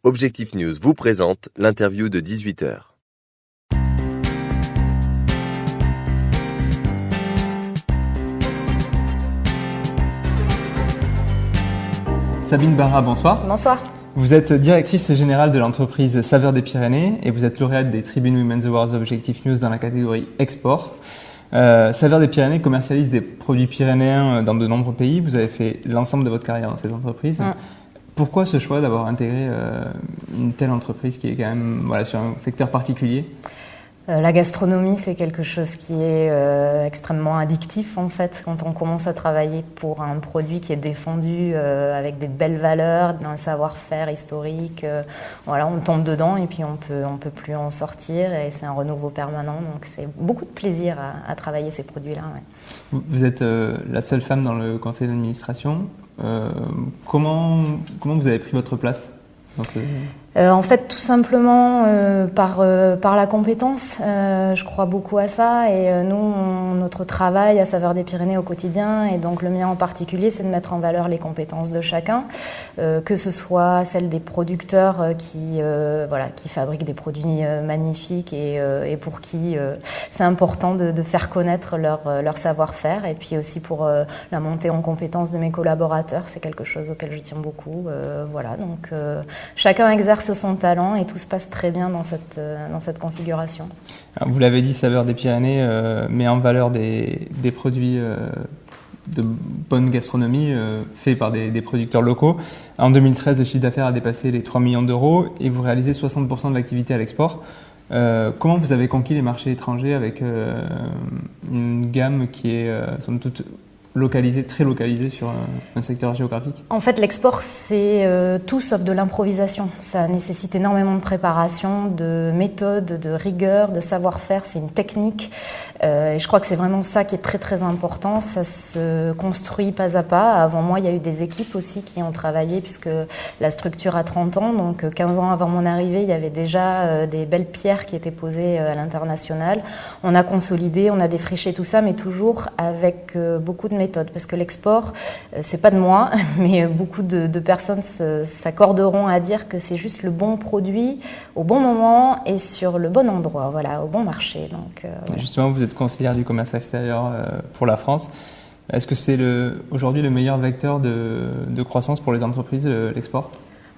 Objectif News vous présente l'interview de 18h. Sabine Barra, bonsoir. Bonsoir. Vous êtes directrice générale de l'entreprise Saveurs des Pyrénées et vous êtes lauréate des Tribune Women's Awards Objectif News dans la catégorie Export. Saveurs des Pyrénées commercialise des produits pyrénéens dans de nombreux pays. Vous avez fait l'ensemble de votre carrière dans cette entreprise. Pourquoi ce choix d'avoir intégré une telle entreprise qui est quand même sur un secteur particulier ? La gastronomie, c'est quelque chose qui est extrêmement addictif en fait. Quand on commence à travailler pour un produit qui est défendu avec des belles valeurs, d'un savoir-faire historique, on tombe dedans et puis on peut plus en sortir et c'est un renouveau permanent. Donc c'est beaucoup de plaisir à travailler ces produits-là. Ouais. Vous êtes la seule femme dans le conseil d'administration. Comment vous avez pris votre place dans ce... En fait, tout simplement par la compétence. Je crois beaucoup à ça. Et nous, notre travail à Saveurs des Pyrénées au quotidien, et donc le mien en particulier, c'est de mettre en valeur les compétences de chacun, que ce soit celles des producteurs qui fabriquent des produits magnifiques et pour qui c'est important de faire connaître leur savoir-faire. Et puis aussi pour la montée en compétences de mes collaborateurs, c'est quelque chose auquel je tiens beaucoup. Donc chacun exerce son talent et tout se passe très bien dans cette configuration. Alors, vous l'avez dit, Saveurs des Pyrénées met en valeur des produits de bonne gastronomie faits par des producteurs locaux. En 2013, le chiffre d'affaires a dépassé les 3 millions d'euros et vous réalisez 60% de l'activité à l'export. Comment vous avez conquis les marchés étrangers avec une gamme qui est somme toute très localisé sur un secteur géographique? En fait, l'export, c'est tout sauf de l'improvisation. Ça nécessite énormément de préparation, de méthode, de rigueur, de savoir-faire. C'est une technique. Et je crois que c'est vraiment ça qui est très, très important. Ça se construit pas à pas. Avant moi, il y a eu des équipes aussi qui ont travaillé puisque la structure a 30 ans. Donc, 15 ans avant mon arrivée, il y avait déjà des belles pierres qui étaient posées à l'international. On a consolidé, on a défriché tout ça, mais toujours avec beaucoup de méthode, parce que l'export, c'est pas de moi, mais beaucoup de personnes s'accorderont à dire que c'est juste le bon produit au bon moment et sur le bon endroit, au bon marché. Donc, Justement, vous êtes conseillère du commerce extérieur pour la France. Est-ce que c'est aujourd'hui le meilleur vecteur de croissance pour les entreprises, l'export ?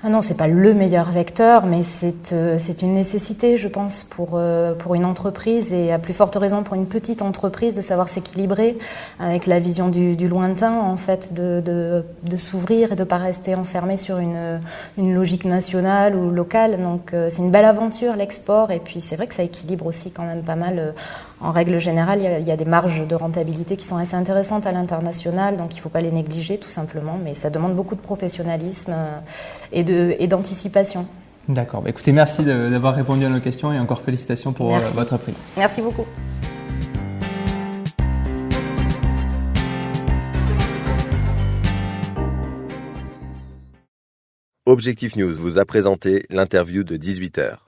Ah non, c'est pas le meilleur vecteur, mais c'est une nécessité, je pense, pour une entreprise et à plus forte raison pour une petite entreprise de savoir s'équilibrer avec la vision du lointain, en fait, de s'ouvrir et de pas rester enfermé sur une logique nationale ou locale. Donc c'est une belle aventure, l'export, et puis c'est vrai que ça équilibre aussi quand même pas mal. En règle générale, il y a des marges de rentabilité qui sont assez intéressantes à l'international, donc il ne faut pas les négliger tout simplement, mais ça demande beaucoup de professionnalisme et d'anticipation. D'accord. Écoutez, merci d'avoir répondu à nos questions et encore félicitations pour votre prix. Merci beaucoup. Objectif News vous a présenté l'interview de 18h.